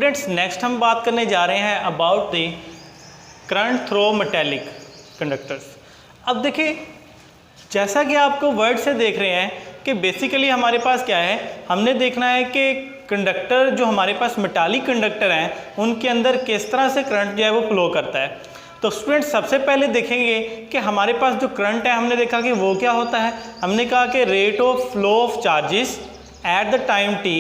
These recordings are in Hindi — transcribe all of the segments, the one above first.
स्टूडेंट्स नेक्स्ट हम बात करने जा रहे हैं about the current through metallic conductors. अब देखिए, जैसा कि आपको वर्ड से देख रहे हैं कि बेसिकली हमारे पास क्या है, हमने देखना है कि कंडक्टर जो हमारे पास मेटालिक कंडक्टर हैं उनके अंदर किस तरह से करंट जो है वो फ्लो करता है। तो स्टूडेंट सबसे पहले देखेंगे कि हमारे पास जो करंट है, हमने देखा कि वो क्या होता है। हमने कहा कि rate of flow of charges at the time t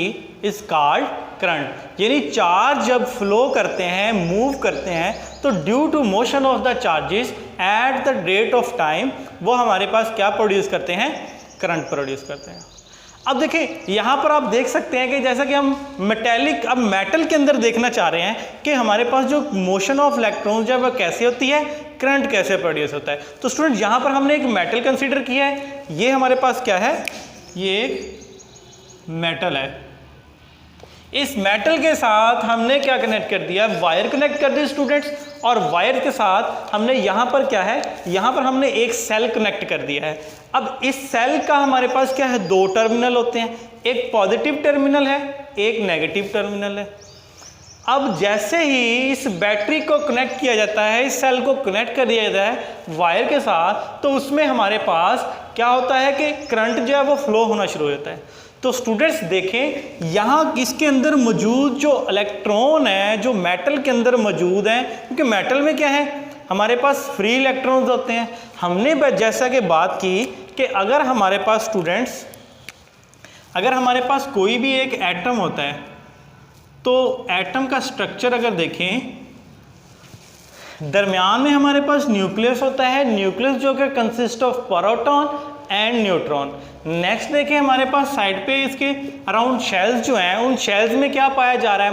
is called current, यानी चार्ज जब फ्लो करते हैं, मूव करते हैं, तो due to motion of the charges at the rate of time वो हमारे पास क्या प्रोड्यूस करते हैं, करंट प्रोड्यूस करते हैं। अब देखिए यहाँ पर आप देख सकते हैं कि जैसा कि हम मेटेलिक, अब मेटल के अंदर देखना चाह रहे हैं कि हमारे पास जो मोशन ऑफ इलेक्ट्रॉन्स जब वह कैसे होती है, करंट कैसे प्रोड्यूस होता है। तो स्टूडेंट यहाँ पर हमने एक मेटल कंसीडर किया है, ये हमारे पास क्या है, ये एक मेटल है। इस मेटल के साथ हमने क्या कनेक्ट कर दिया, वायर कनेक्ट कर दी स्टूडेंट्स, और वायर के साथ हमने यहाँ पर क्या है, यहाँ पर हमने एक सेल कनेक्ट कर दिया है। अब इस सेल का हमारे पास क्या है, दो टर्मिनल होते हैं, एक पॉजिटिव टर्मिनल है, एक नेगेटिव टर्मिनल है। अब जैसे ही इस बैटरी को कनेक्ट किया जाता है, इस सेल को कनेक्ट कर दिया जाता है वायर के साथ, तो उसमें हमारे पास क्या होता है कि करंट जो है वो फ्लो होना शुरू हो जाता है। तो स्टूडेंट्स देखें, यहाँ इसके अंदर मौजूद जो इलेक्ट्रॉन है, जो मेटल के अंदर मौजूद हैं, क्योंकि मेटल में क्या है, हमारे पास फ्री इलेक्ट्रॉन्स होते हैं। हमने जैसा कि बात की कि अगर हमारे पास स्टूडेंट्स, अगर हमारे पास कोई भी एक एटम होता है, तो एटम का स्ट्रक्चर अगर देखें, दरमियान में हमारे पास न्यूक्लियस होता है, न्यूक्लियस जो कि consist of proton and neutron. Next देखें, हमारे पास साइड पे इसके अराउंड शेल्स जो हैं, उन शेल्स में क्या पाया जा रहा है,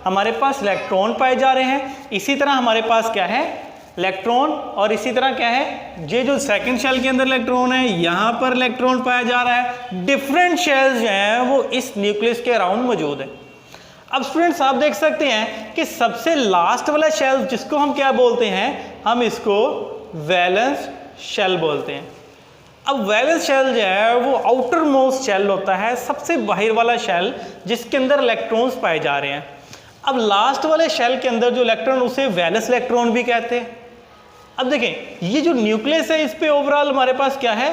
हमारे पास इलेक्ट्रॉन पाए जा रहे हैं। इसी तरह हमारे पास क्या है, इलेक्ट्रॉन, और इसी तरह क्या है, ये जो सेकंड शेल के अंदर इलेक्ट्रॉन है, यहाँ पर इलेक्ट्रॉन पाया जा रहा है। डिफरेंट शेल्स जो हैं वो इस न्यूक्लियस के अराउंड मौजूद है। अब स्टूडेंट्स आप देख सकते हैं कि सबसे लास्ट वाला शेल जिसको हम क्या बोलते हैं, हम इसको वैलेंस शेल बोलते हैं। अब वैलेंस शेल जो है वो आउटर मोस्ट शेल होता है, सबसे बाहर वाला शेल जिसके अंदर इलेक्ट्रॉन्स पाए जा रहे हैं। अब लास्ट वाले शेल के अंदर जो इलेक्ट्रॉन, उसे वैलेंस इलेक्ट्रॉन भी कहते हैं। अब देखें, ये जो न्यूक्लियस है, इस पे ओवरऑल हमारे पास क्या है,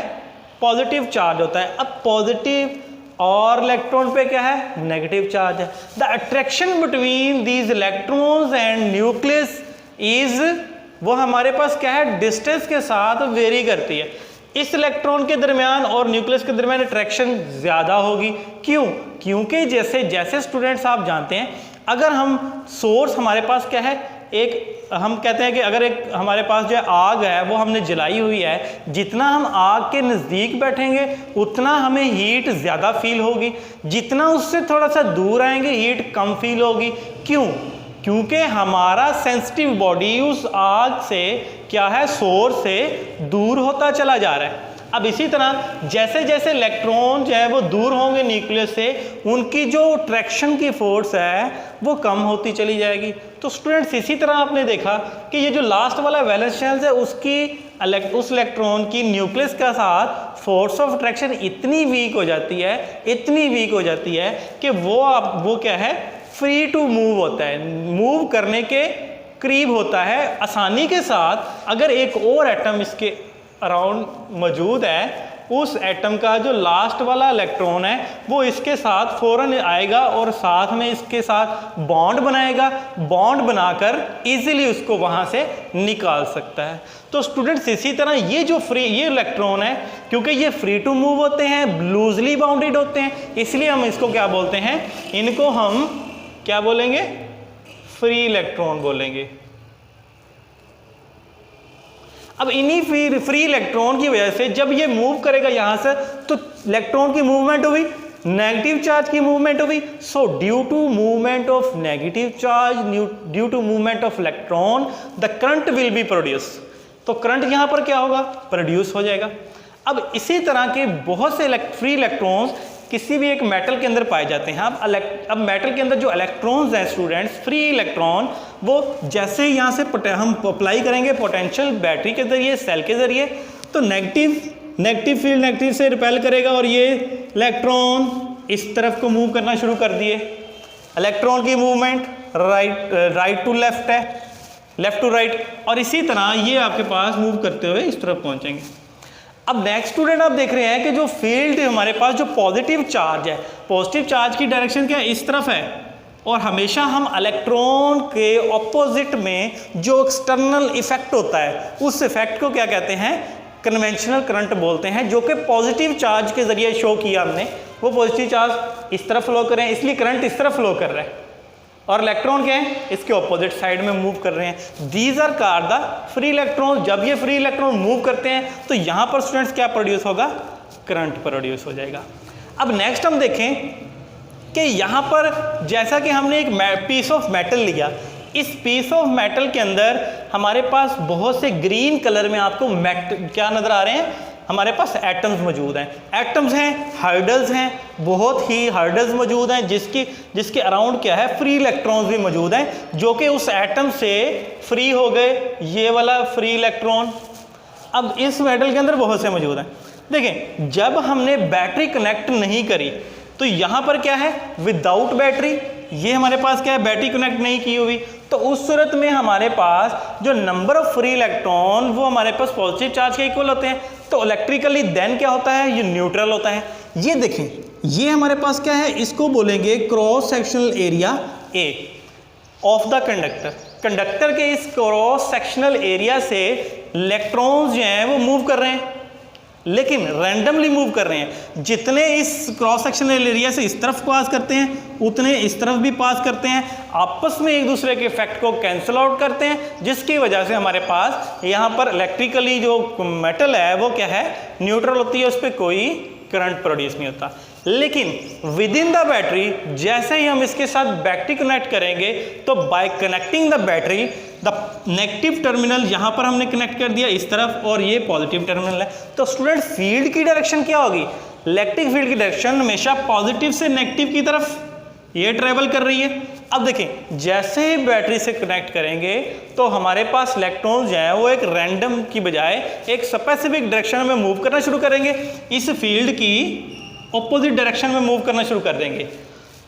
पॉजिटिव चार्ज होता है। अब पॉजिटिव और इलेक्ट्रॉन पे क्या है, नेगेटिव चार्ज है। The attraction between these electrons and nucleus is, वो हमारे पास क्या है, डिस्टेंस के साथ वेरी करती है। इस इलेक्ट्रॉन के दरमियान और न्यूक्लियस के दरमियान अट्रैक्शन ज़्यादा होगी। क्यों? क्योंकि जैसे जैसे स्टूडेंट्स आप जानते हैं, अगर हम सोर्स हमारे पास क्या है, एक हम कहते हैं कि अगर एक हमारे पास जो आग है वो हमने जलाई हुई है, जितना हम आग के नज़दीक बैठेंगे उतना हमें हीट ज़्यादा फील होगी, जितना उससे थोड़ा सा दूर आएंगे हीट कम फील होगी। क्यों? क्योंकि हमारा सेंसिटिव बॉडी उस आग से क्या है, सोर्स से दूर होता चला जा रहा है। अब इसी तरह जैसे जैसे इलेक्ट्रॉन जो है वो दूर होंगे न्यूक्लियस से, उनकी जो ट्रैक्शन की फोर्स है वो कम होती चली जाएगी। तो स्टूडेंट्स इसी तरह आपने देखा कि ये जो लास्ट वाला वैलेंस शेल है, उस इलेक्ट्रॉन की न्यूक्लियस के साथ फोर्स ऑफ अट्रैक्शन इतनी वीक हो जाती है कि वो क्या है, फ्री टू मूव होता है, मूव करने के करीब होता है आसानी के साथ। अगर एक और एटम इसके अराउंड मौजूद है, उस एटम का जो लास्ट वाला इलेक्ट्रॉन है वो इसके साथ फौरन आएगा और साथ में इसके साथ बॉन्ड बनाएगा, बॉन्ड बनाकर इजीली उसको वहाँ से निकाल सकता है। तो स्टूडेंट्स इसी तरह ये इलेक्ट्रॉन है, क्योंकि ये फ्री टू मूव होते हैं, लूजली बाउंडेड होते हैं, इसलिए हम इसको क्या बोलते हैं, इनको हम क्या बोलेंगे, फ्री इलेक्ट्रॉन बोलेंगे। अब इन्हीं फ्री इलेक्ट्रॉन की वजह से जब ये मूव करेगा यहाँ से, तो इलेक्ट्रॉन की मूवमेंट हुई, नेगेटिव चार्ज की मूवमेंट हुई। So due to movement of negative charge, due to movement of electron, the current will be produce. तो करंट यहाँ पर क्या होगा, प्रोड्यूस हो जाएगा। अब इसी तरह के बहुत से फ्री इलेक्ट्रॉन्स किसी भी एक मेटल के अंदर पाए जाते हैं। अब मेटल के अंदर जो इलेक्ट्रॉन्स हैं स्टूडेंट्स, फ्री इलेक्ट्रॉन, वो जैसे ही यहाँ से हम अप्लाई करेंगे पोटेंशियल बैटरी के जरिए, सेल के जरिए, तो नेगेटिव फील्ड नेगेटिव से रिपेल करेगा और ये इलेक्ट्रॉन इस तरफ को मूव करना शुरू कर दिए। इलेक्ट्रॉन की मूवमेंट राइट टू लेफ्ट है, लेफ्ट टू राइट, और इसी तरह ये आपके पास मूव करते हुए इस तरफ पहुंचेंगे। अब नेक्स्ट स्टूडेंट आप देख रहे हैं कि जो फील्ड हमारे पास जो पॉजिटिव चार्ज है, पॉजिटिव चार्ज की डायरेक्शन क्या है, इस तरफ है, और हमेशा हम इलेक्ट्रॉन के ऑपोजिट में जो एक्सटर्नल इफेक्ट होता है उस इफेक्ट को क्या कहते हैं, कन्वेंशनल करंट बोलते हैं, जो कि पॉजिटिव चार्ज के जरिए शो किया हमने। वो पॉजिटिव चार्ज इस तरफ फ्लो कर रहे हैं, इसलिए करंट इस तरफ फ्लो कर रहा है, और इलेक्ट्रॉन क्या है, इसके ऑपोजिट साइड में मूव कर रहे हैं। These are called the free electron. जब ये फ्री इलेक्ट्रॉन मूव करते हैं तो यहाँ पर स्टूडेंट्स क्या प्रोड्यूस होगा, करंट प्रोड्यूस हो जाएगा। अब नेक्स्ट हम देखें कि यहाँ पर जैसा कि हमने एक पीस ऑफ मेटल लिया, इस पीस ऑफ मेटल के अंदर हमारे पास बहुत से ग्रीन कलर में आपको क्या नजर आ रहे हैं, हमारे पास एटम्स मौजूद हैं। एटम्स हैं, हाइड्रल्स हैं, बहुत ही हाइड्रल्स मौजूद हैं, जिसके अराउंड क्या है, फ्री इलेक्ट्रॉन्स भी मौजूद हैं, जो कि उस एटम से फ्री हो गए। ये वाला फ्री इलेक्ट्रॉन अब इस मेटल के अंदर बहुत से मौजूद हैं। देखें, जब हमने बैटरी कनेक्ट नहीं करी तो यहाँ पर क्या है, विदाउट बैटरी, ये हमारे पास क्या है, बैटरी कनेक्ट नहीं की हुई, तो उस सूरत में हमारे पास जो नंबर ऑफ फ्री इलेक्ट्रॉन वो हमारे पास पॉजिटिव चार्ज के इक्वल होते हैं। तो इलेक्ट्रिकली देन क्या होता है, ये न्यूट्रल होता है। ये देखें, ये हमारे पास क्या है, इसको बोलेंगे cross sectional area A of the conductor. Conductor के इस क्रॉस सेक्शनल एरिया से इलेक्ट्रॉन्स जो हैं वो मूव कर रहे हैं, लेकिन रैंडमली मूव कर रहे हैं। जितने इस क्रॉस सेक्शनल एरिया से इस तरफ पास करते हैं उतने इस तरफ भी पास करते हैं, आपस में एक दूसरे के इफेक्ट को कैंसिल आउट करते हैं, जिसकी वजह से हमारे पास यहाँ पर इलेक्ट्रिकली जो मेटल है वो क्या है, न्यूट्रल होती है, उस पर कोई करंट प्रोड्यूस नहीं होता। लेकिन विद इन द बैटरी जैसे ही हम इसके साथ बैटरी कनेक्ट करेंगे तो bye connecting the battery, the negative terminal यहाँ पर हमने कनेक्ट कर दिया इस तरफ, और ये पॉजिटिव टर्मिनल है, तो स्टूडेंट फील्ड की डायरेक्शन क्या होगी, इलेक्ट्रिक फील्ड की डायरेक्शन हमेशा पॉजिटिव से नेगेटिव की तरफ ये ट्रेवल कर रही है। अब देखें, जैसे ही बैटरी से कनेक्ट करेंगे तो हमारे पास इलेक्ट्रॉन जो है वो एक रैंडम की बजाय एक स्पेसिफिक डायरेक्शन में मूव करना शुरू करेंगे, इस फील्ड की ऑपोजिट डायरेक्शन में मूव करना शुरू कर देंगे।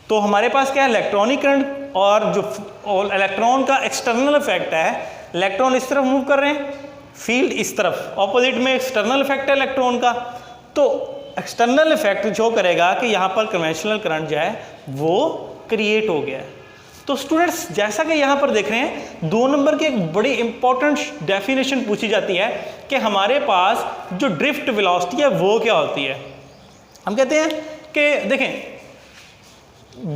तो हमारे पास क्या है, इलेक्ट्रॉनिक करंट, और जो इलेक्ट्रॉन का एक्सटर्नल इफेक्ट है, इलेक्ट्रॉन इस तरफ मूव कर रहे हैं, फील्ड इस तरफ, ऑपोजिट में एक्सटर्नल इफेक्ट है इलेक्ट्रॉन का। तो एक्सटर्नल इफेक्ट जो करेगा कि यहाँ पर कन्वेंशनल करंट जो है वो क्रिएट हो गया है। तो स्टूडेंट्स, जैसा कि यहाँ पर देख रहे हैं, 2 नंबर की एक बड़ी इंपॉर्टेंट डेफिनेशन पूछी जाती है कि हमारे पास जो ड्रिफ्ट वेलोसिटी है वो क्या होती है। हम कहते हैं कि देखें,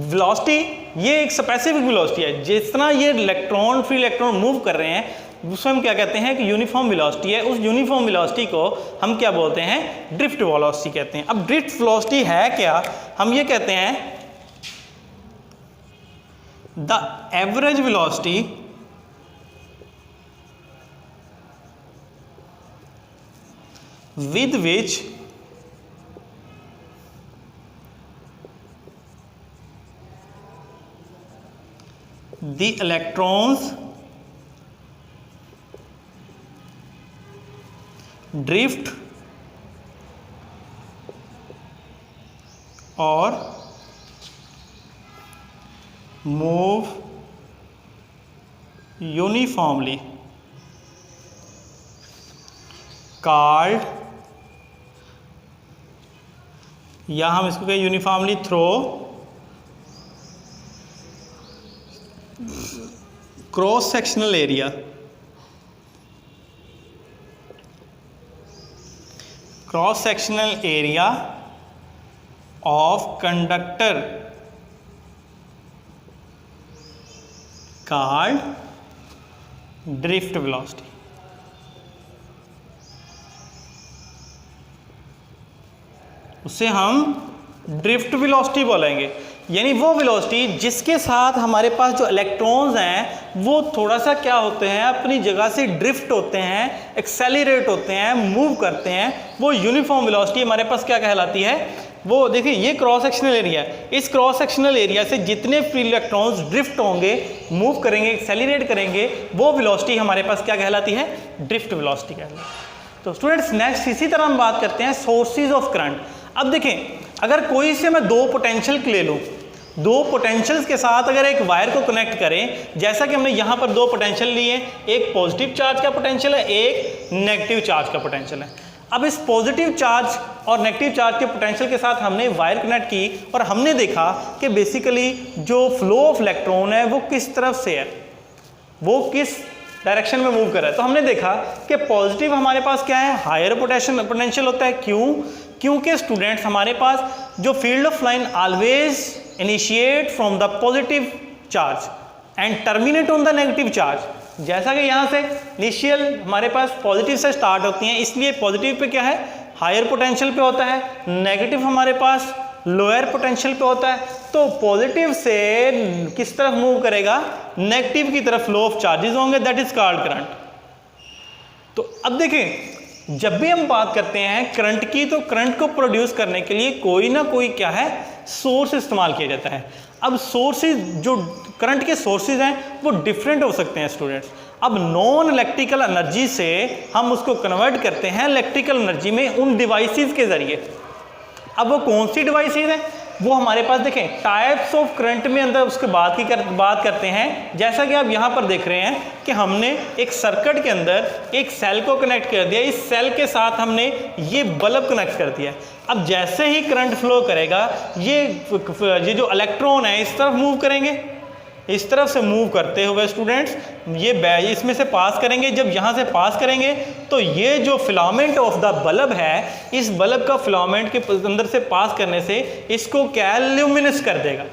वेलोसिटी ये एक स्पेसिफिक वेलोसिटी है, जिस तरह ये इलेक्ट्रॉन फ्री इलेक्ट्रॉन मूव कर रहे हैं उसको हम क्या कहते हैं कि यूनिफॉर्म वेलोसिटी है। उस यूनिफॉर्म वेलोसिटी को हम क्या बोलते हैं, ड्रिफ्ट वेलोसिटी कहते हैं। अब ड्रिफ्ट वेलोसिटी है क्या, हम ये कहते हैं the average velocity with which the electrons drift or move uniformly called, या हम इसको कहें uniformly through cross sectional area, cross sectional area of conductor called drift velocity. उसे हम ड्रिफ्ट वेलोसिटी बोलेंगे, यानी वो वेलोसिटी जिसके साथ हमारे पास जो इलेक्ट्रॉन्स हैं वो थोड़ा सा क्या होते हैं, अपनी जगह से ड्रिफ्ट होते हैं, एक्सेलरेट होते हैं, मूव करते हैं, वो यूनिफॉर्म वेलोसिटी हमारे पास क्या कहलाती है। वो देखिए, ये क्रॉस सेक्शनल एरिया है, इस क्रॉस सेक्शनल एरिया से जितने फ्री इलेक्ट्रॉन्स ड्रिफ्ट होंगे, मूव करेंगे, एक्सेलरेट करेंगे, वो वेलोसिटी हमारे पास क्या कहलाती है, ड्रिफ्ट वेलोसिटी कहलाती है। तो स्टूडेंट्स, नेक्स्ट इसी तरह हम बात करते हैं सोर्सेज ऑफ करंट। अब देखें, अगर कोई से मैं 2 पोटेंशियल ले लूँ दो पोटेंशियल्स के साथ अगर एक वायर को कनेक्ट करें, जैसा कि हमने यहाँ पर दो पोटेंशियल लिए, एक पॉजिटिव चार्ज का पोटेंशियल है, एक नेगेटिव चार्ज का पोटेंशियल है। अब इस पॉजिटिव चार्ज और नेगेटिव चार्ज के पोटेंशियल के साथ हमने वायर कनेक्ट की और हमने देखा कि बेसिकली जो फ्लो ऑफ इलेक्ट्रॉन है वो किस तरफ से है, वो किस डायरेक्शन में मूव कर रहा है। तो हमने देखा कि पॉजिटिव हमारे पास क्या है, हायर पोटेंशियल होता है। क्यों? क्योंकि स्टूडेंट्स हमारे पास जो field of line always initiate from the positive charge and terminate on the negative charge. जैसा कि यहाँ से इनिशियल हमारे पास पॉजिटिव से स्टार्ट होती हैं, इसलिए पॉजिटिव पे क्या है, हायर पोटेंशियल पे होता है, नेगेटिव हमारे पास लोअर पोटेंशियल पे होता है। तो पॉजिटिव से किस तरफ मूव करेगा, नेगेटिव की तरफ फ्लो ऑफ चार्जेस होंगे, दैट इज कॉल्ड करंट। तो अब देखें, जब भी हम बात करते हैं करंट की, तो करंट को प्रोड्यूस करने के लिए कोई ना कोई क्या है, सोर्स इस्तेमाल किया जाता है। अब सोर्सेज, जो करंट के सोर्सेज हैं वो डिफरेंट हो सकते हैं स्टूडेंट्स। अब नॉन इलेक्ट्रिकल एनर्जी से हम उसको कन्वर्ट करते हैं इलेक्ट्रिकल एनर्जी में उन डिवाइसेस के जरिए। अब वो कौन सी डिवाइसेस हैं, वो हमारे पास देखें टाइप्स ऑफ करंट में अंदर उसके बाद की बात करते हैं। जैसा कि आप यहाँ पर देख रहे हैं कि हमने एक सर्किट के अंदर एक सेल को कनेक्ट कर दिया, इस सेल के साथ हमने ये बल्ब कनेक्ट कर दिया। अब जैसे ही करंट फ्लो करेगा, ये जो इलेक्ट्रॉन है इस तरफ मूव करेंगे, इस तरफ से मूव करते हुए स्टूडेंट्स ये इसमें से पास करेंगे। जब यहाँ से पास करेंगे तो ये जो फिलामेंट ऑफ द बल्ब है, इस बल्ब का फिलामेंट के अंदर से पास करने से इसको क्या ल्यूमिनस कर देगा,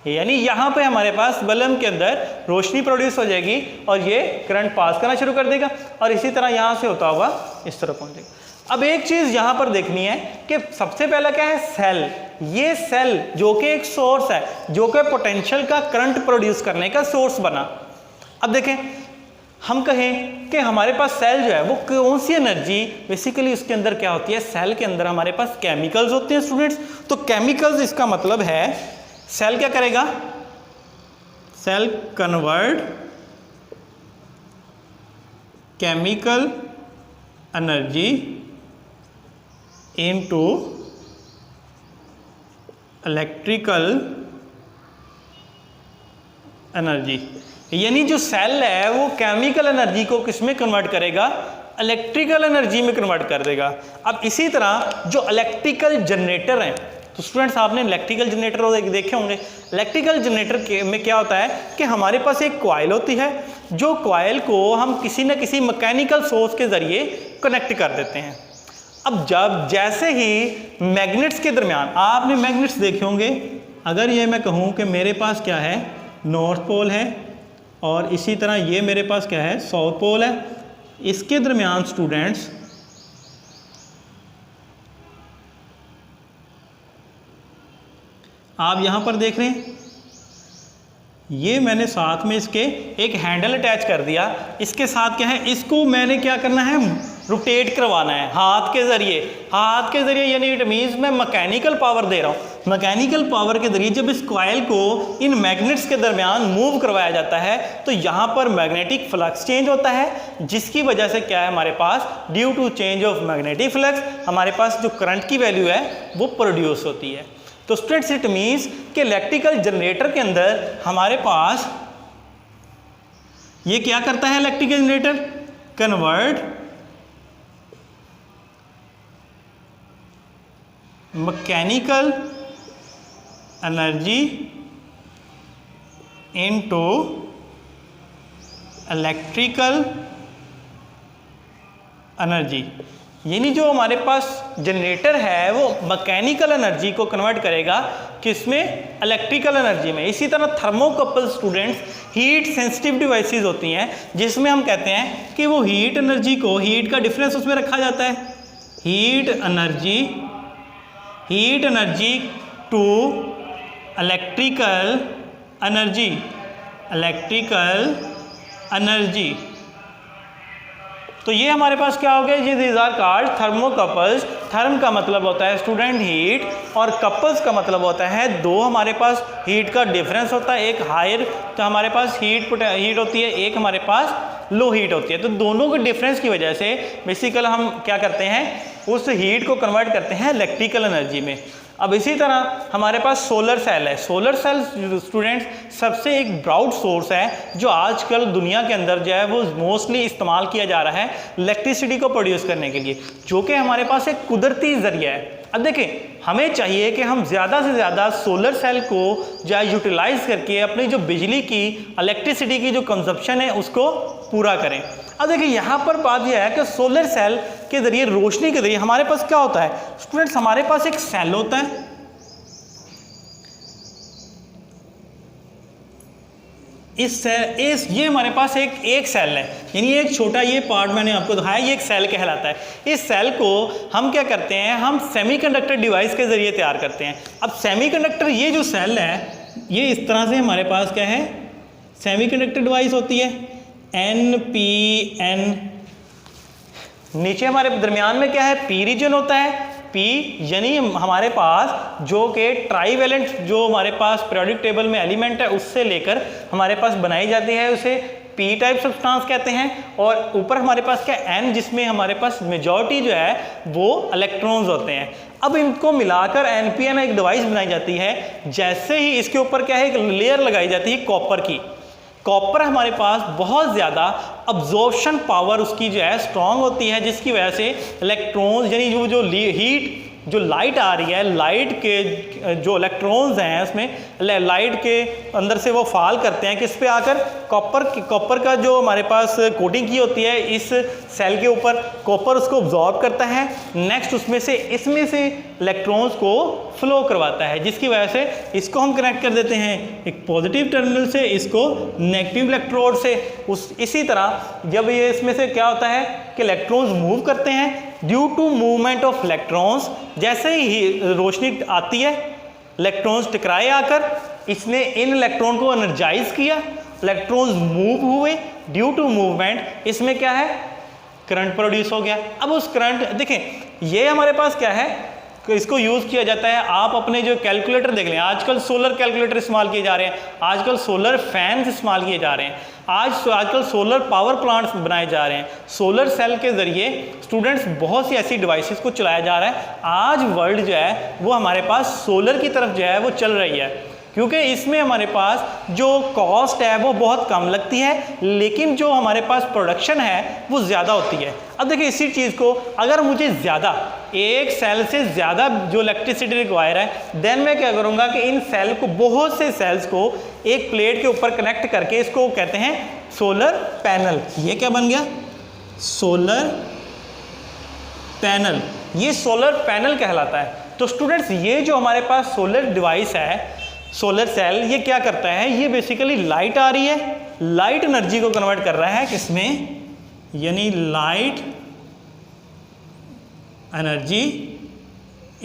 यानी यहाँ पे हमारे पास बल्ब के अंदर रोशनी प्रोड्यूस हो जाएगी और ये करंट पास करना शुरू कर देगा और इसी तरह यहाँ से होता हुआ इस तरह पहुँचेगा। अब एक चीज़ यहाँ पर देखनी है कि सबसे पहला क्या है, सेल। ये सेल जो कि एक सोर्स है, जो कि पोटेंशियल का करंट प्रोड्यूस करने का सोर्स बना। अब देखें, हम कहें कि हमारे पास सेल जो है वो कौन सी एनर्जी, बेसिकली उसके अंदर क्या होती है, सेल के अंदर हमारे पास केमिकल्स होते हैं स्टूडेंट्स। तो केमिकल्स, इसका मतलब है सेल क्या करेगा, cell convert chemical energy into electrical energy. यानी जो सेल है वो केमिकल एनर्जी को किस में कन्वर्ट करेगा, इलेक्ट्रिकल एनर्जी में कन्वर्ट कर देगा। अब इसी तरह जो इलेक्ट्रिकल जनरेटर हैं, तो स्टूडेंट्स आपने इलेक्ट्रिकल जनरेटर देखे होंगे। इलेक्ट्रिकल जनरेटर में क्या होता है कि हमारे पास एक कॉइल होती है, जो कॉइल को हम किसी न किसी मैकेनिकल सोर्स के ज़रिए कनेक्ट कर देते हैं। अब जब जैसे ही मैग्नेट्स के दरमियान, आपने मैग्नेट्स देखे होंगे, अगर ये मैं कहूँ कि मेरे पास क्या है, नॉर्थ पोल है और इसी तरह ये मेरे पास क्या है, साउथ पोल है, इसके दरमियान स्टूडेंट्स आप यहाँ पर देख रहे हैं, ये मैंने साथ में इसके एक हैंडल अटैच कर दिया। इसके साथ क्या है, इसको मैंने क्या करना है, रोटेट करवाना है हाथ के ज़रिए। हाथ के ज़रिए यानी इट मीन्स मैं मैकेनिकल पावर दे रहा हूँ। मैकेनिकल पावर के ज़रिए जब इस कॉइल को इन मैग्नेट्स के दरमियान मूव करवाया जाता है तो यहाँ पर मैग्नेटिक फ्लक्स चेंज होता है, जिसकी वजह से क्या है हमारे पास, due to change of magnetic flux हमारे पास जो करंट की वैल्यू है वो प्रोड्यूस होती है। तो स्टूडेंट्स इट मीन्स कि इलेक्ट्रिकल जनरेटर के अंदर हमारे पास ये क्या करता है, electrical generator convert mechanical energy into electrical energy. यानी जो हमारे पास जनरेटर है वो मैकेनिकल एनर्जी को कन्वर्ट करेगा किसमें, इलेक्ट्रिकल एनर्जी में। इसी तरह thermocouple students heat sensitive devices होती हैं, जिसमें हम कहते हैं कि वो हीट एनर्जी को, हीट का डिफरेंस उसमें रखा जाता है, heat energy to electrical energy. तो ये हमारे पास क्या हो गया, ये these are called thermocouples. Therm का मतलब होता है स्टूडेंट हीट और कपल्स का मतलब होता है दो हमारे पास हीट का डिफरेंस होता है, एक हायर तो हमारे पास हीट होती है, एक हमारे पास लो हीट होती है। तो दोनों के डिफरेंस की वजह से बेसिकली हम क्या करते हैं, उस हीट को कन्वर्ट करते हैं इलेक्ट्रिकल एनर्जी में। अब इसी तरह हमारे पास सोलर सेल है। सोलर सेल स्टूडेंट्स सबसे एक ब्रॉड सोर्स है जो आजकल दुनिया के अंदर जो है वो मोस्टली इस्तेमाल किया जा रहा है इलेक्ट्रिसिटी को प्रोड्यूस करने के लिए, जो कि हमारे पास एक कुदरती जरिया है। अब देखें, हमें चाहिए कि हम ज़्यादा से ज़्यादा सोलर सेल को जो है यूटिलाइज करके अपनी जो बिजली की इलेक्ट्रिसिटी की जो कंजप्शन है उसको पूरा करें। अब देखिए यहाँ पर बात यह है कि सोलर सेल के ज़रिए, रोशनी के ज़रिए हमारे पास क्या होता है स्टूडेंट्स, हमारे पास एक सेल होता है, ये हमारे पास एक सेल है, यानी एक छोटा ये पार्ट मैंने आपको दिखाया, ये एक सेल कहलाता है। इस सेल को हम क्या करते हैं, हम सेमीकंडक्टर डिवाइस के ज़रिए तैयार करते हैं। अब सेमीकंडक्टर, ये जो सेल है ये इस तरह से हमारे पास क्या है, सेमीकंडक्टर डिवाइस होती है NPN। नीचे हमारे दरमियान में क्या है, P रीजन होता है। P यानी हमारे पास जो कि ट्राईवेलेंट जो हमारे पास पीरियोडिक टेबल में एलिमेंट है उससे लेकर हमारे पास बनाई जाती है, उसे P टाइप सब्सटेंस कहते हैं। और ऊपर हमारे पास क्या N, जिसमें हमारे पास मेजॉरिटी जो है वो इलेक्ट्रॉन्स होते हैं। अब इनको मिलाकर NPN एक डिवाइस बनाई जाती है। जैसे ही इसके ऊपर क्या है, एक लेयर लगाई जाती है कॉपर की। कॉपर हमारे पास बहुत ज़्यादा अब्जॉर्प्शन पावर उसकी जो है स्ट्रॉन्ग होती है, जिसकी वजह से इलेक्ट्रॉन्स यानी जो हीट, जो लाइट आ रही है, लाइट के जो इलेक्ट्रॉन्स हैं उसमें, लाइट के अंदर से वो फॉल करते हैं किस पे आकर, कॉपर का जो हमारे पास कोटिंग की होती है इस सेल के ऊपर, कॉपर उसको अब्जॉर्ब करता है। नेक्स्ट इसमें से इलेक्ट्रॉन्स को फ्लो करवाता है, जिसकी वजह से इसको हम कनेक्ट कर देते हैं एक पॉजिटिव टर्मिनल से, इसको नेगेटिव इलेक्ट्रोड से। इसी तरह जब ये इसमें से क्या होता है कि इलेक्ट्रॉन्स मूव करते हैं, due to movement of electrons, जैसे ही रोशनी आती है इलेक्ट्रॉन्स टकराए आकर, इसने इन इलेक्ट्रॉन को एनर्जाइज किया, इलेक्ट्रॉन्स मूव हुए, ड्यू टू मूवमेंट इसमें क्या है, करंट प्रोड्यूस हो गया। अब उस करंट, देखें ये हमारे पास क्या है, इसको यूज़ किया जाता है। आप अपने जो कैलकुलेटर देख लें, आजकल सोलर कैलकुलेटर इस्तेमाल किए जा रहे हैं, आजकल सोलर फैंस इस्तेमाल किए जा रहे हैं, आजकल सोलर पावर प्लांट्स बनाए जा रहे हैं। सोलर सेल के ज़रिए स्टूडेंट्स बहुत सी ऐसी डिवाइसेस को चलाया जा रहा है। आज वर्ल्ड जो है वो हमारे पास सोलर की तरफ जो है वो चल रही है, क्योंकि इसमें हमारे पास जो कॉस्ट है वो बहुत कम लगती है, लेकिन जो हमारे पास प्रोडक्शन है वो ज़्यादा होती है। अब देखिए इसी चीज़ को अगर मुझे ज़्यादा, एक सेल से ज़्यादा जो इलेक्ट्रिसिटी रिक्वायर है, देन मैं क्या करूँगा कि इन सेल को, बहुत से सेल्स को एक प्लेट के ऊपर कनेक्ट करके, इसको कहते हैं सोलर पैनल। ये क्या बन गया, सोलर पैनल, ये सोलर पैनल कहलाता है। तो स्टूडेंट्स ये जो हमारे पास सोलर डिवाइस है, सोलर सेल, ये क्या करता है, ये बेसिकली लाइट आ रही है, लाइट एनर्जी को कन्वर्ट कर रहा है किसमें, यानी light energy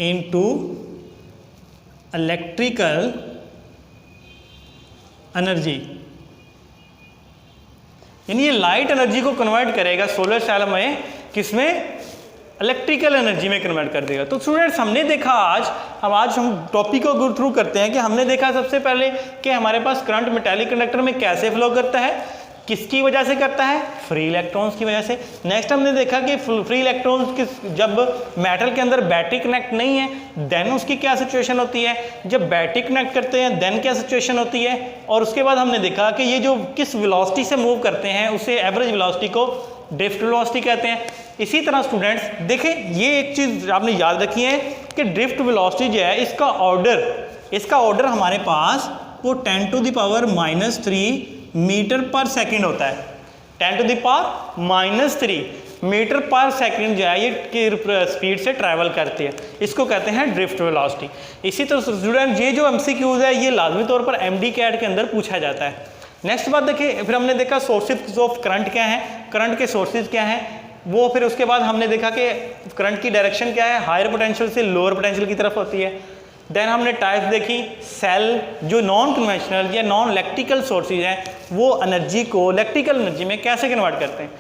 into electrical energy, यानी ये लाइट एनर्जी को कन्वर्ट करेगा सोलर सेल में, किसमें, इलेक्ट्रिकल एनर्जी में कन्वर्ट कर देगा। तो स्टूडेंट्स हमने देखा आज हम टॉपिक को गो थ्रू करते हैं कि हमने देखा सबसे पहले कि हमारे पास करंट मेटालिक कंडक्टर में कैसे फ्लो करता है, किसकी वजह से करता है, फ्री इलेक्ट्रॉन्स की वजह से। नेक्स्ट हमने देखा कि फ्री इलेक्ट्रॉन्स जब मेटल के अंदर बैटरी कनेक्ट नहीं है देन उसकी क्या सिचुएशन होती है, जब बैटरी कनेक्ट करते हैं देन क्या सिचुएशन होती है। और उसके बाद हमने देखा कि ये जो किस वेलोसिटी से मूव करते हैं उसे एवरेज वेलोसिटी को ड्रिफ्ट वेलोसिटी कहते हैं। इसी तरह स्टूडेंट्स देखें, ये एक चीज़ आपने याद रखी है कि ड्रिफ्ट वेलोसिटी जो है इसका ऑर्डर हमारे पास वो 10⁻³ मीटर पर सेकंड होता है। 10⁻³ मीटर पर सेकंड जो है ये स्पीड से ट्रैवल करती है, इसको कहते हैं ड्रिफ्ट वेलोसिटी। इसी तरह स्टूडेंट ये जो MCQs है ये लाजमी तौर पर MD CAT के अंदर पूछा जाता है। नेक्स्ट बात देखिए, फिर हमने देखा सोर्सेज ऑफ करंट क्या है, करंट के सोर्सेज क्या हैं वो, फिर उसके बाद हमने देखा कि करंट की डायरेक्शन क्या है, हायर पोटेंशियल से लोअर पोटेंशियल की तरफ होती है। देन हमने टाइप्स देखी, सेल जो नॉन कन्वेंशनल या नॉन इलेक्ट्रिकल सोर्सेज हैं वो एनर्जी को इलेक्ट्रिकल एनर्जी में कैसे कन्वर्ट करते हैं,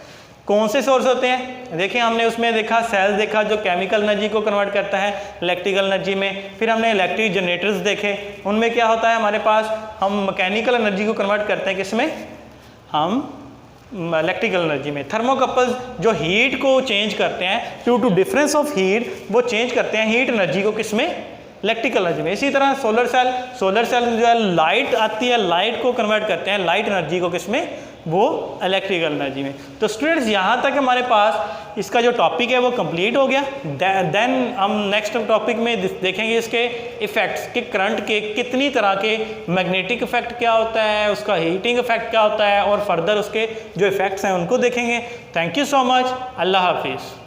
कौन से सोर्स होते हैं। देखिए हमने उसमें देखा सेल्स देखा जो केमिकल एनर्जी को कन्वर्ट करता है इलेक्ट्रिकल एनर्जी में। फिर हमने इलेक्ट्रिक जनरेटर्स देखे, उनमें क्या होता है हमारे पास, हम मैकेनिकल एनर्जी को कन्वर्ट करते हैं किसमें, हम इलेक्ट्रिकल एनर्जी में। थर्मोकपल्स जो हीट को चेंज करते हैं due to difference of heat, वो चेंज करते हैं हीट एनर्जी को किसमें, इलेक्ट्रिकल एनर्जी में। इसी तरह सोलर सेल जो है लाइट आती है, लाइट को कन्वर्ट करते हैं, लाइट एनर्जी को किसमें, वो इलेक्ट्रिकल एनर्जी में। तो स्टूडेंट्स यहाँ तक हमारे पास इसका जो टॉपिक है वो कंप्लीट हो गया। देन हम नेक्स्ट टॉपिक में देखेंगे इसके इफ़ेक्ट्स कि करंट के कितनी तरह के, मैग्नेटिक इफेक्ट क्या होता है, उसका हीटिंग इफेक्ट क्या होता है, और फर्दर उसके जो इफ़ेक्ट्स हैं उनको देखेंगे। थैंक यू सो मच, अल्लाह हाफिज़।